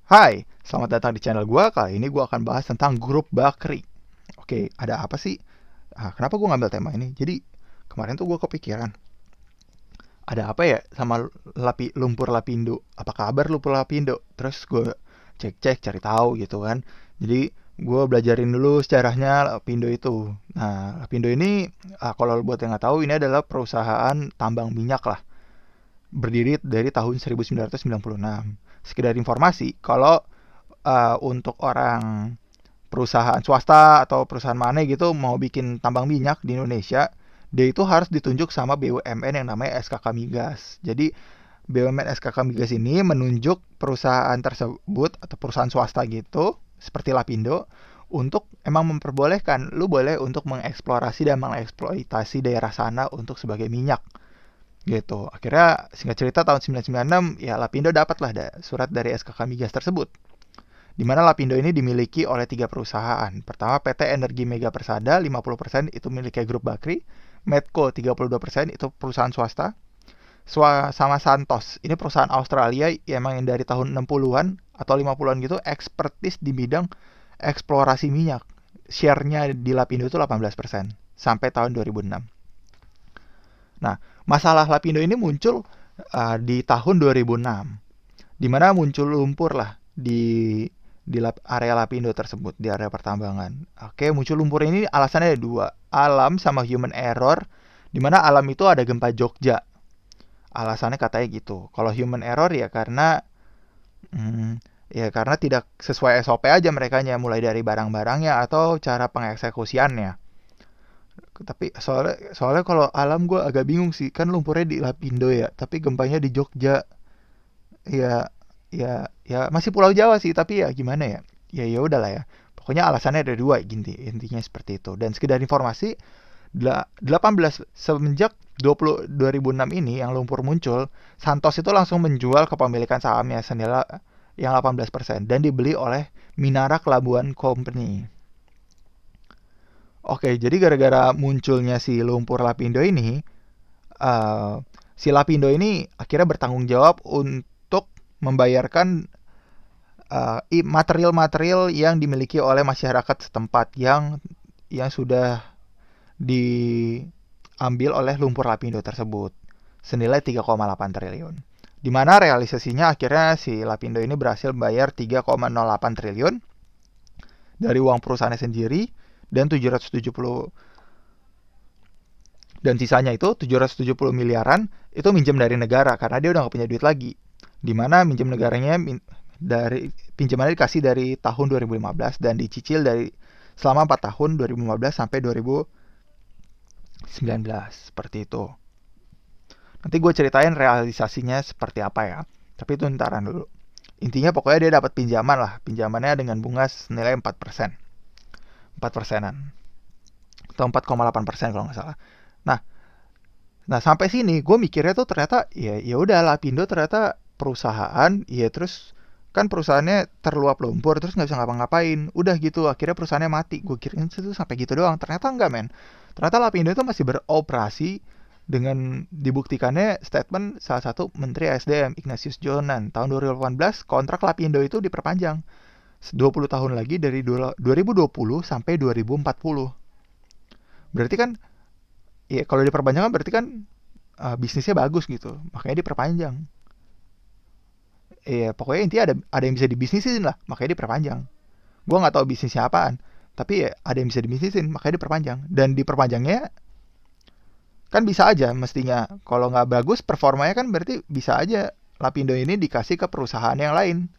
Hai, selamat datang di channel gua. Kali ini gua akan bahas tentang grup Bakri. Oke, ada apa sih? Kenapa gua ngambil tema ini? Jadi, kemarin tuh gua kepikiran, ada apa ya sama lumpur lapindo? Apa kabar lumpur lapindo? Terus gua cek-cek, cari tahu gitu kan. Jadi, gua belajarin dulu sejarahnya lapindo itu. Nah, lapindo ini, kalau buat yang nggak tahu, ini adalah perusahaan tambang minyak lah. Berdiri dari tahun 1996. Sekedar informasi, kalau untuk orang perusahaan swasta atau perusahaan mana gitu mau bikin tambang minyak di Indonesia, dia itu harus ditunjuk sama BUMN yang namanya SKK Migas. Jadi BUMN SKK Migas ini menunjuk perusahaan tersebut atau perusahaan swasta gitu, seperti Lapindo, untuk emang memperbolehkan lu boleh untuk mengeksplorasi dan mengeksploitasi daerah sana untuk sebagai minyak gitu. Akhirnya singkat cerita tahun 1996 ya Lapindo dapatlah surat dari SKK Migas tersebut, di mana Lapindo ini dimiliki oleh tiga perusahaan. Pertama, PT Energi Mega Persada 50% itu miliknya Grup Bakri, Medco 32% itu perusahaan swasta, sama Santos. Ini perusahaan Australia yang emang dari tahun 60-an atau 50-an gitu ekspertis di bidang eksplorasi minyak. Share-nya di Lapindo itu 18% sampai tahun 2006. Nah, masalah Lapindo ini muncul di tahun 2006, di mana muncul lumpur lah di area Lapindo tersebut, di area pertambangan. Oke, muncul lumpur ini alasannya ada dua, alam sama human error, di mana alam itu ada gempa Jogja. Alasannya katanya gitu. Kalau human error ya karena tidak sesuai SOP aja mereka mulai dari barang-barangnya atau cara pengeksekusiannya. Tapi soalnya kalau alam gue agak bingung sih, kan lumpurnya di Lapindo ya, tapi gempanya di Jogja. Ya, ya masih Pulau Jawa sih, tapi ya gimana ya? Ya udahlah ya. Pokoknya alasannya ada dua, intinya seperti itu. Dan sekedar informasi, 18 semenjak 2006 ini yang lumpur muncul, Santos itu langsung menjual kepemilikan sahamnya senilai yang 18% dan dibeli oleh Minara Kelabuan Company. Oke, jadi gara-gara munculnya si lumpur Lapindo ini, uh, si Lapindo ini akhirnya bertanggung jawab untuk membayarkan material-material yang dimiliki oleh masyarakat setempat yang sudah diambil oleh lumpur Lapindo tersebut senilai 3,8 triliun. Di mana realisasinya akhirnya si Lapindo ini berhasil bayar 3,08 triliun dari uang perusahaannya sendiri, dan 770 dan sisanya itu 770 miliaran itu minjem dari negara karena dia udah gak punya duit lagi. Dimana minjem negaranya dari pinjamannya dikasih dari tahun 2015 dan dicicil dari selama 4 tahun 2015 sampai 2019 seperti itu. Nanti gue ceritain realisasinya seperti apa ya. Tapi itu ntaran dulu. Intinya pokoknya dia dapat pinjaman lah. Pinjamannya dengan bunga senilai 4%. 4%-an. Atau 4,8% kalau nggak salah. Nah, sampai sini gue mikirnya tuh ternyata ya udah Lapindo ternyata perusahaan, ya terus kan perusahaannya terluap lumpur terus nggak bisa ngapa-ngapain, udah gitu akhirnya perusahaannya mati. Gue kirain itu sampai gitu doang, ternyata enggak men. Ternyata Lapindo itu masih beroperasi dengan dibuktikannya statement salah satu Menteri SDM Ignatius Jonan tahun 2018, kontrak Lapindo itu diperpanjang 20 tahun lagi dari 2020 sampai 2040. Berarti kan ya kalau diperpanjang kan berarti kan bisnisnya bagus gitu, makanya diperpanjang. Pokoknya intinya ada yang bisa dibisnisin lah, makanya diperpanjang. Gua nggak tahu bisnisnya apaan, tapi ya ada yang bisa dibisnisin, makanya diperpanjang. Dan diperpanjangnya kan bisa aja mestinya, kalau nggak bagus performanya kan berarti bisa aja Lapindo ini dikasih ke perusahaan yang lain,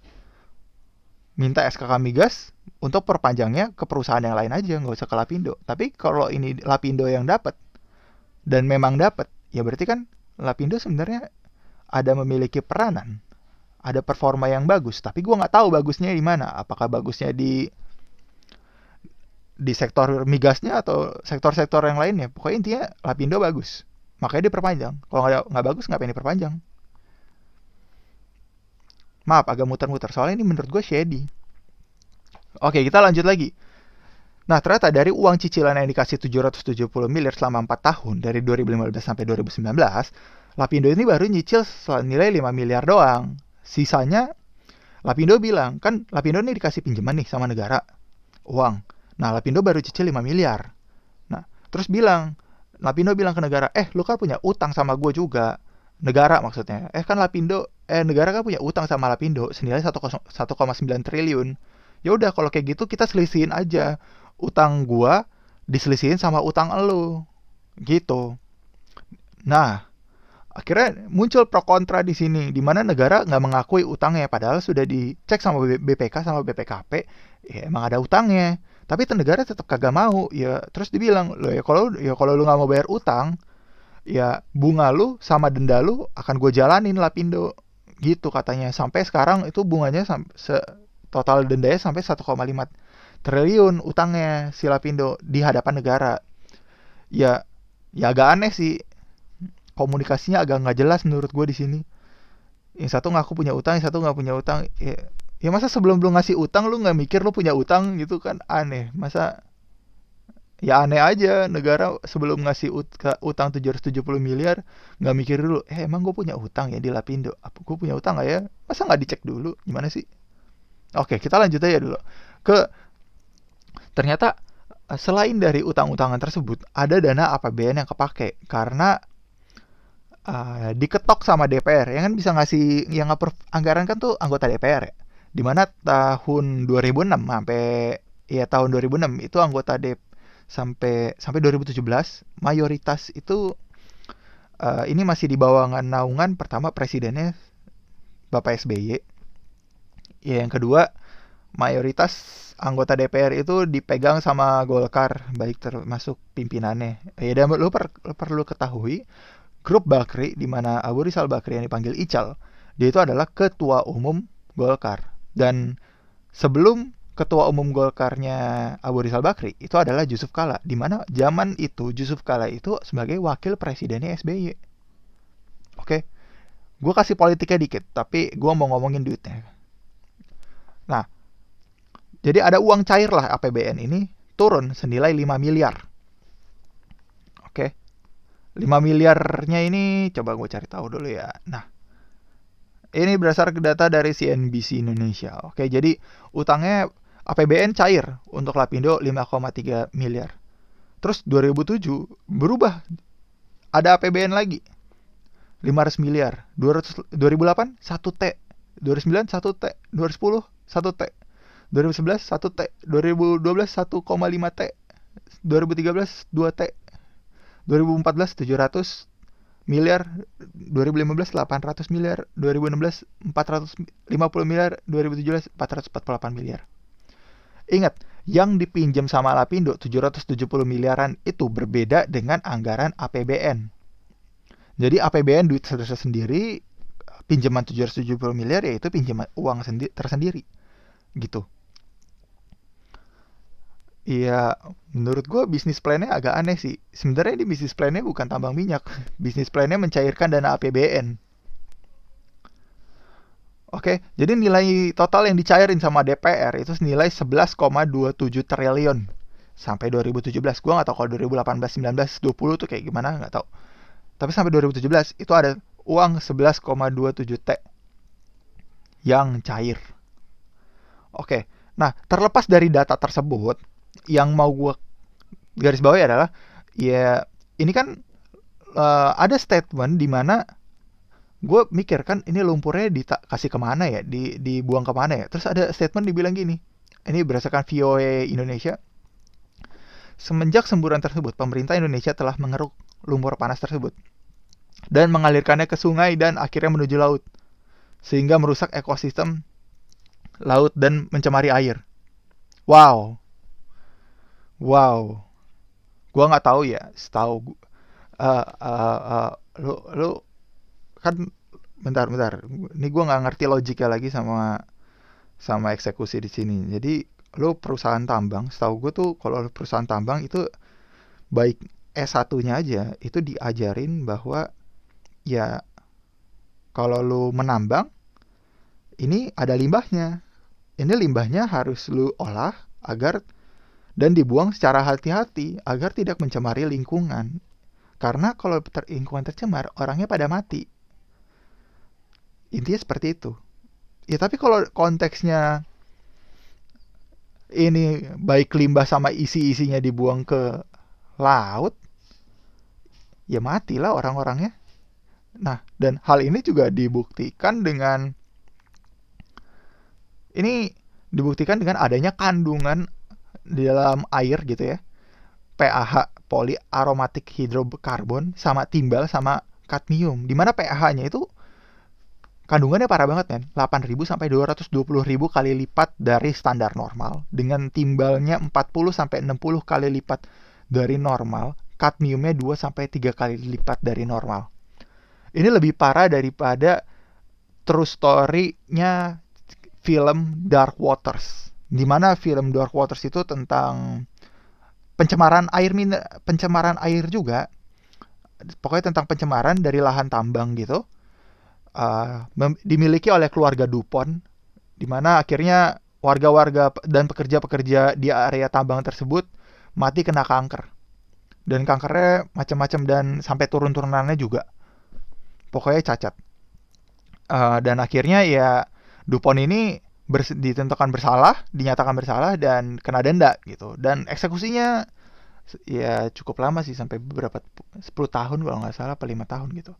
minta SKK Migas untuk perpanjangnya ke perusahaan yang lain aja, nggak usah ke Lapindo. Tapi kalau ini Lapindo yang dapat dan memang dapat, ya berarti kan Lapindo sebenarnya ada memiliki peranan, ada performa yang bagus. Tapi gue nggak tahu bagusnya di mana. Apakah bagusnya di sektor migasnya atau sektor-sektor yang lainnya. Pokoknya intinya Lapindo bagus, makanya diperpanjang. Kalau nggak bagus ngapain diperpanjang? Maaf agak muter-muter soalnya ini menurut gue shady. Oke, kita lanjut lagi. Nah, ternyata dari uang cicilan yang dikasih 770 miliar selama 4 tahun, dari 2015 sampai 2019, Lapindo ini baru nyicil senilai 5 miliar doang. Sisanya Lapindo bilang, kan Lapindo nih dikasih pinjaman nih sama negara, uang. Nah, Lapindo baru cicil 5 miliar. Nah, terus Lapindo bilang ke negara, lu kan punya utang sama gue juga. Negara maksudnya. Negara kan punya utang sama Lapindo senilai 1,9 triliun. Ya udah kalau kayak gitu kita selisihin aja. Utang gua diselisihin sama utang elu. Gitu. Nah, akhirnya muncul pro kontra di sini, di mana negara nggak mengakui utangnya, padahal sudah dicek sama BPK sama BPKP, ya emang ada utangnya. Tapi negara tetap kagak mau, ya terus dibilang, lo ya kalau lu nggak mau bayar utang, ya bunga lu sama denda lu akan gue jalanin Lapindo, gitu katanya. Sampai sekarang itu bunganya total dendanya sampai 1,5 triliun utangnya si Lapindo di hadapan negara. Ya, ya agak aneh sih, komunikasinya agak nggak jelas menurut gue di sini. Yang satu ngaku punya utang, yang satu nggak punya utang. Ya masa sebelum lu ngasih utang lu nggak mikir lu punya utang gitu kan, aneh. Masa ya aneh aja negara sebelum ngasih utang 770 miliar nggak mikir dulu, emang gue punya utang ya di Lapindo, apa gue punya utang nggak ya, masa nggak dicek dulu, gimana sih. Oke, kita lanjut aja dulu ke ternyata selain dari utang-utangan tersebut ada dana APBN yang kepake karena diketok sama DPR, yang kan bisa ngasih yang approve anggaran kan tuh anggota DPR ya. Dimana tahun 2006 tahun 2006 itu anggota sampai 2017 mayoritas itu ini masih di bawah naungan pertama presidennya Bapak SBY. Ya, yang kedua mayoritas anggota DPR itu dipegang sama Golkar, baik termasuk pimpinannya. Ya, dan lu perlu ketahui grup Bakri, di mana Abu Rizal Bakri yang dipanggil Ical, dia itu adalah ketua umum Golkar. Dan sebelum ketua umum Golkarnya Abu Rizal Bakri itu adalah Yusuf Kala, di mana zaman itu Yusuf Kala itu sebagai wakil presidennya SBY. Oke, gue kasih politiknya dikit, tapi gue mau ngomongin duitnya. Nah, jadi ada uang cair lah APBN ini turun senilai 5 miliar. Oke, 5 miliarnya ini coba gue cari tahu dulu ya. Nah, ini berdasarkan data dari CNBC Indonesia. Oke, jadi utangnya APBN cair untuk Lapindo 5,3 miliar. Terus 2007 berubah, ada APBN lagi 500 miliar. 2008 1 T, 2009 1 T, 2010 1 T, 2011 1 T, 2012 1,5 T, 2013 2 T, 2014 700 miliar, 2015 800 miliar, 2016 450 miliar, 2017 448 miliar. Ingat, yang dipinjam sama Lapindo 770 miliaran itu berbeda dengan anggaran APBN. Jadi APBN duit sendiri, pinjaman 770 miliar yaitu pinjaman uang tersendiri. Gitu. Iya, menurut gue bisnis plannya agak aneh sih. Sebenarnya ini bisnis plannya bukan tambang minyak. Bisnis plannya mencairkan dana APBN. Oke, jadi nilai total yang dicairin sama DPR itu senilai 11,27 triliun sampai 2017. Gua nggak tahu kalau 2018, 19, 20 tuh kayak gimana, nggak tahu. Tapi sampai 2017 itu ada uang 11,27 T yang cair. Oke, nah terlepas dari data tersebut, yang mau gue garis bawahi adalah, ya ini kan ada statement di mana gue mikir kan ini lumpurnya dikasih kemana ya, dibuang kemana ya. Terus ada statement dibilang gini, ini berdasarkan VOA Indonesia, semenjak semburan tersebut pemerintah Indonesia telah mengeruk lumpur panas tersebut dan mengalirkannya ke sungai dan akhirnya menuju laut, sehingga merusak ekosistem laut dan mencemari air. Wow, gue nggak tahu ya, setahu lu kan, bentar, ini gue nggak ngerti logiknya lagi sama eksekusi di sini. Jadi lo perusahaan tambang, setahu gue tuh kalau perusahaan tambang itu baik S1-nya aja itu diajarin bahwa ya kalau lo menambang ini ada limbahnya. Ini limbahnya harus lo olah dan dibuang secara hati-hati agar tidak mencemari lingkungan. Karena kalau lingkungan tercemar, orangnya pada mati. Intinya seperti itu. Ya tapi kalau konteksnya ini baik limbah sama isi-isinya dibuang ke laut, ya matilah orang-orangnya. Nah, dan hal ini juga dibuktikan dengan ini dibuktikan dengan adanya kandungan di dalam air gitu ya. PAH, polyaromatic hydrocarbon, sama timbal sama kadmium. Dimana PAH-nya itu kandungannya parah banget men, 8.000 sampai 220.000 kali lipat dari standar normal, dengan timbalnya 40 sampai 60 kali lipat dari normal, kadmiumnya 2 sampai 3 kali lipat dari normal. Ini lebih parah daripada true story-nya film Dark Waters. Dimana film Dark Waters itu tentang pencemaran air juga. Pokoknya tentang pencemaran dari lahan tambang gitu. Dimiliki oleh keluarga Dupont, di mana akhirnya warga-warga dan pekerja-pekerja di area tambang tersebut mati kena kanker. Dan kankernya macam-macam dan sampai turun-turunannya juga. Pokoknya cacat. Dan akhirnya ya Dupont ini ditentukan bersalah, dinyatakan bersalah dan kena denda gitu. Dan eksekusinya ya cukup lama sih, sampai beberapa 10 tahun kalau nggak salah, apa 5 tahun gitu.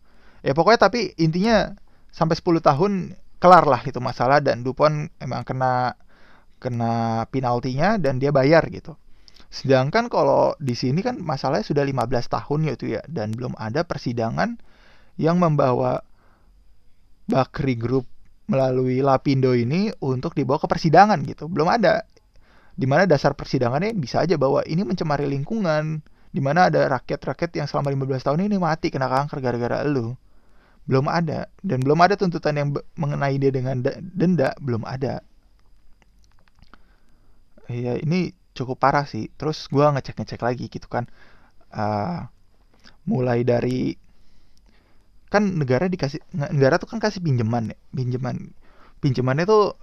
Ya pokoknya tapi intinya sampai 10 tahun kelar lah itu masalah, dan Dupont emang kena kena penaltinya dan dia bayar gitu. Sedangkan kalau di sini kan masalahnya sudah 15 tahun gitu ya, dan belum ada persidangan yang membawa Bakri Group melalui Lapindo ini untuk dibawa ke persidangan gitu. Belum ada. Dimana dasar persidangannya bisa aja bahwa ini mencemari lingkungan, dimana ada rakyat-rakyat yang selama 15 tahun ini mati kena kanker gara-gara elu. Belum ada. Dan belum ada tuntutan yang mengenai dia dengan denda, belum ada. Ya ini cukup parah sih. Terus gue ngecek-ngecek lagi gitu kan. Uh, Mulai dari kan negara tuh kan kasih pinjaman ya, pinjamannya tuh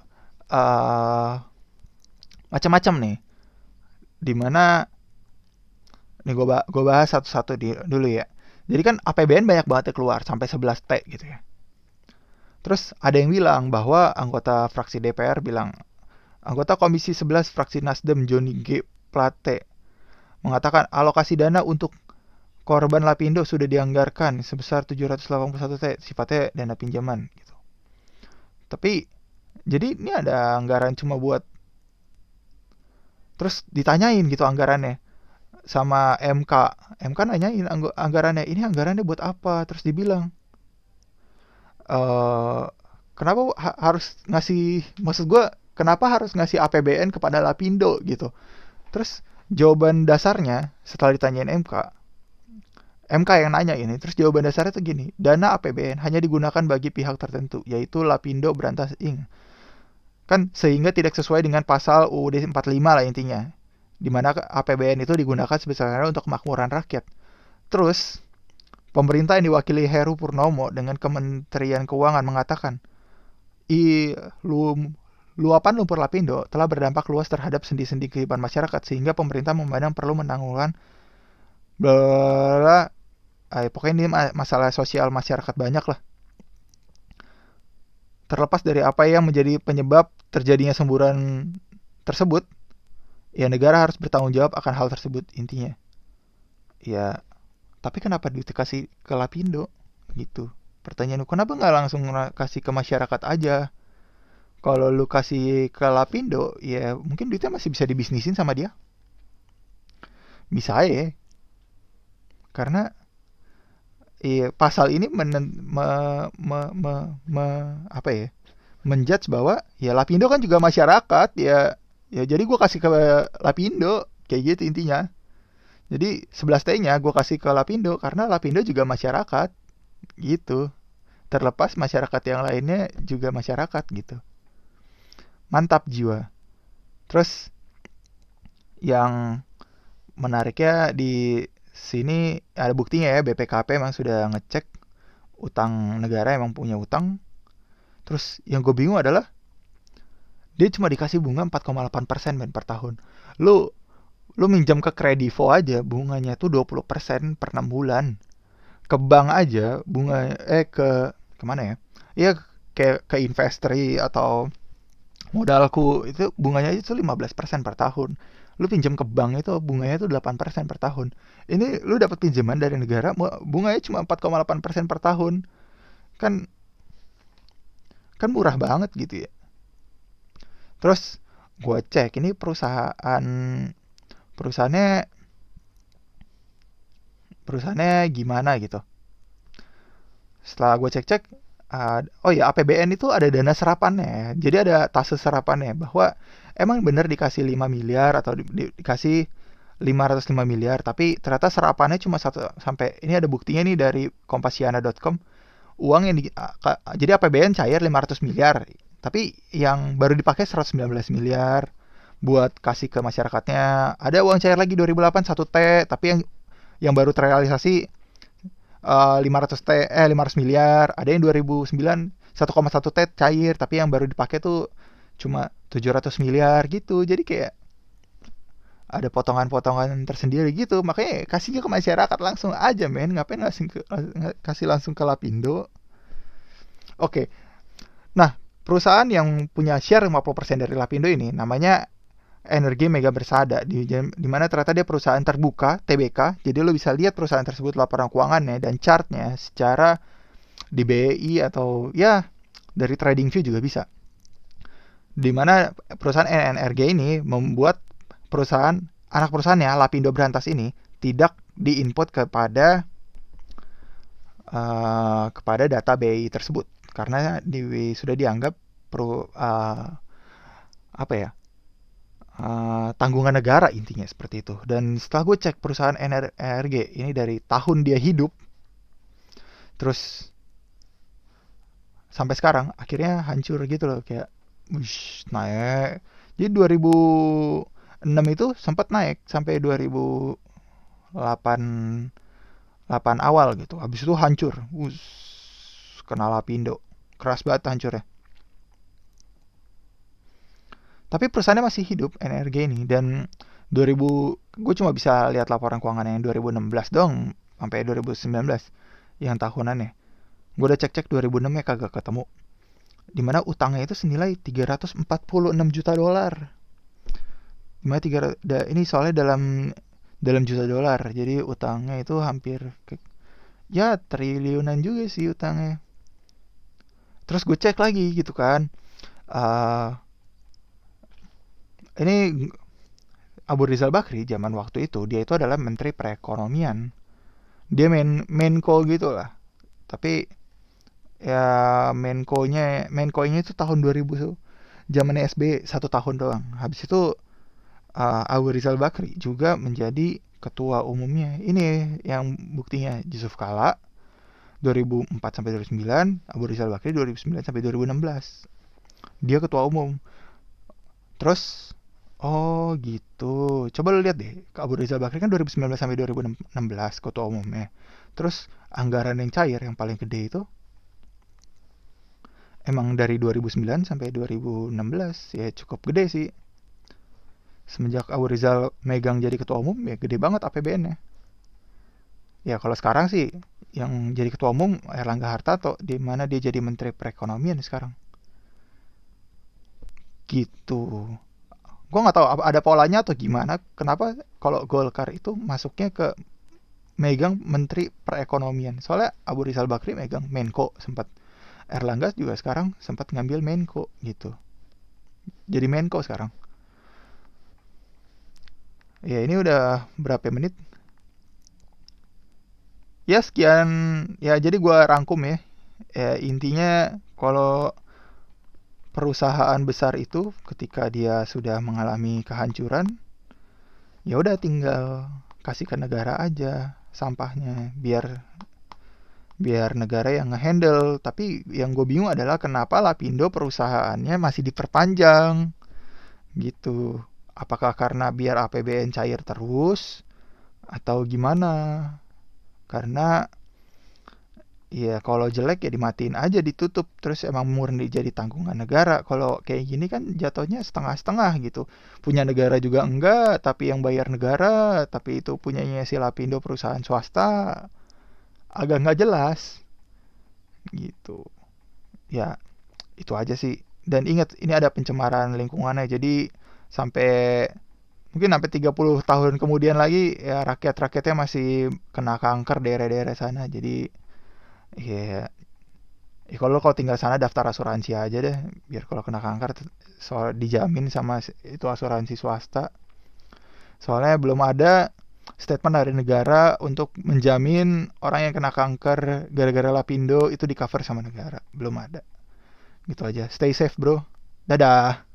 macam-macam nih, dimana nih gue bahas satu-satu dulu ya. Jadi kan APBN banyak banget ya keluar sampai 11 T gitu ya. Terus ada yang bilang bahwa anggota fraksi DPR bilang, anggota Komisi 11 fraksi Nasdem Joni G Plate mengatakan alokasi dana untuk korban Lapindo sudah dianggarkan sebesar 781 T, sifatnya dana pinjaman gitu. Tapi jadi ini ada anggaran cuma buat, terus ditanyain gitu anggarannya sama MK. MK nanyain anggarannya, ini anggarannya buat apa? Terus dibilang, kenapa harus ngasih, maksud gue kenapa harus ngasih APBN kepada Lapindo gitu. Terus jawaban dasarnya setelah ditanyain MK yang nanya ini, terus jawaban dasarnya tuh gini, dana APBN hanya digunakan bagi pihak tertentu, yaitu Lapindo Berantas Inc. Kan sehingga tidak sesuai dengan pasal UUD 45 lah intinya, di mana APBN itu digunakan sebesar-besarnya untuk kemakmuran rakyat. Terus pemerintah yang diwakili Heru Purnomo dengan Kementerian Keuangan mengatakan, luapan lumpur Lapindo telah berdampak luas terhadap sendi-sendi kehidupan masyarakat, sehingga pemerintah memandang perlu menanggulangi pokoknya ini masalah sosial masyarakat banyak lah. Terlepas dari apa yang menjadi penyebab terjadinya semburan tersebut, ya negara harus bertanggung jawab akan hal tersebut intinya. Ya, tapi kenapa dikasih ke Lapindo gitu? Pertanyaan, kenapa nggak langsung kasih ke masyarakat aja? Kalau lu kasih ke Lapindo, ya mungkin duitnya masih bisa dibisnisin sama dia. Bisa ya. Karena pasal ini menjudge bahwa ya Lapindo kan juga masyarakat ya, jadi gue kasih ke Lapindo kayak gitu intinya. Jadi 11 T-nya gue kasih ke Lapindo karena Lapindo juga masyarakat gitu. Terlepas masyarakat yang lainnya juga masyarakat gitu. Mantap jiwa. Terus yang menariknya di sini ada buktinya ya, BPKP emang sudah ngecek utang negara, emang punya utang. Terus yang gue bingung adalah dia cuma dikasih bunga 4,8% men per tahun. Lu minjam ke Kredivo aja bunganya tuh 20% per 6 bulan. Ke bank aja bunga ke kemana ya? Iya, kayak ke investri atau modalku itu bunganya itu 15% per tahun. Lu pinjam ke bank itu bunganya itu 8% per tahun. Ini lu dapat pinjaman dari negara bunganya cuma 4,8% per tahun. Kan kan murah banget gitu ya. Terus gue cek ini perusahaannya perusahaannya gimana gitu. Setelah gue cek-cek, oh ya APBN itu ada dana serapannya. Jadi ada tase serapannya bahwa emang bener dikasih 5 miliar atau dikasih 505 miliar, tapi ternyata serapannya cuma satu sampai ini ada buktinya nih dari kompasiana.com. Uang yang jadi APBN cair 500 miliar, tapi yang baru dipakai 119 miliar buat kasih ke masyarakatnya. Ada uang cair lagi 2008 1 T, tapi yang baru terrealisasi 500 miliar, ada yang 2009 1,1 T cair, tapi yang baru dipakai tuh cuma 700 miliar gitu. Jadi kayak ada potongan-potongan tersendiri gitu. Makanya kasihnya ke masyarakat langsung aja, men. Ngapain kasih langsung ke Lapindo? Oke. Nah, perusahaan yang punya share 50% dari Lapindo ini namanya Energi Mega Bersada, di mana ternyata dia perusahaan terbuka TBK, jadi lo bisa lihat perusahaan tersebut laporan keuangannya dan chartnya secara di BI atau ya dari TradingView juga bisa. Di mana perusahaan NNRG ini membuat anak perusahaannya Lapindo Brantas ini tidak diinput kepada data BI tersebut karena sudah dianggap tanggungan negara, intinya seperti itu. Dan setelah gue cek perusahaan NRG ini dari tahun dia hidup terus sampai sekarang akhirnya hancur gitu loh, kayak naik. Jadi 2006 itu sempat naik sampai 2008 awal gitu, habis itu hancur, kena Lapindo, keras banget hancurnya. Tapi perusahaannya masih hidup NRG ini, dan gue cuma bisa lihat laporan keuangan yang 2016 dong sampai 2019 yang tahunannya. Gue udah cek 2006 ya kagak ketemu. Dimana utangnya itu senilai 346 juta dolar. Dimana ini soalnya dalam juta dolar, jadi utangnya itu hampir ya triliunan juga sih utangnya. Terus gue cek lagi gitu kan, ini Abu Rizal Bakri zaman waktu itu dia itu adalah Menteri Perekonomian, dia Menko gitu lah, tapi ya Menko-nya itu tahun 2000 zaman SB 1 tahun doang. Habis itu Abu Rizal Bakri juga menjadi ketua umumnya. Ini yang buktinya Yusuf Kala 2004 sampai 2009, Abu Rizal Bakri 2009 sampai 2016 dia ketua umum. Terus oh gitu, coba lu lihat deh, Abu Rizal Bakri kan 2019 sampai 2016 ketua umumnya. Terus anggaran yang cair yang paling gede itu emang dari 2009 sampai 2016, ya cukup gede sih. Semenjak Abu Rizal megang jadi ketua umum ya gede banget APBN-nya. Ya kalau sekarang sih yang jadi ketua umum Erlangga Hartarto, di mana dia jadi Menteri Perekonomian sekarang. Gitu. Gue nggak tahu ada polanya atau gimana. Kenapa kalau Golkar itu masuknya ke megang Menteri Perekonomian? Soalnya Abu Rizal Bakri megang Menko sempat. Erlangga juga sekarang sempat ngambil Menko gitu. Jadi Menko sekarang. Ya ini udah berapa menit? Ya sekian. Ya jadi gue rangkum ya. Intinya kalau perusahaan besar itu ketika dia sudah mengalami kehancuran, ya udah tinggal kasih ke negara aja sampahnya, biar negara yang ngehandle. Tapi yang gue bingung adalah kenapa Lapindo perusahaannya masih diperpanjang gitu. Apakah karena biar APBN cair terus atau gimana? Karena ya kalau jelek ya dimatiin aja, ditutup, terus emang murni jadi tanggungan negara. Kalau kayak gini kan jatuhnya setengah-setengah gitu. Punya negara juga enggak, tapi yang bayar negara, tapi itu punyanya si Lapindo perusahaan swasta. Agak nggak jelas gitu. Ya Itu aja sih. Dan ingat, ini ada pencemaran lingkungannya. Jadi sampai mungkin sampai 30 tahun kemudian lagi ya rakyat-rakyatnya masih kena kanker daerah-daerah sana. Jadi ya, ya kalau tinggal sana daftar asuransi aja deh, biar kalau kena kanker soal dijamin sama itu asuransi swasta. Soalnya belum ada statement dari negara untuk menjamin orang yang kena kanker gara-gara lapindo itu di cover sama negara. Belum ada. Gitu aja. Stay safe, bro. Dadah.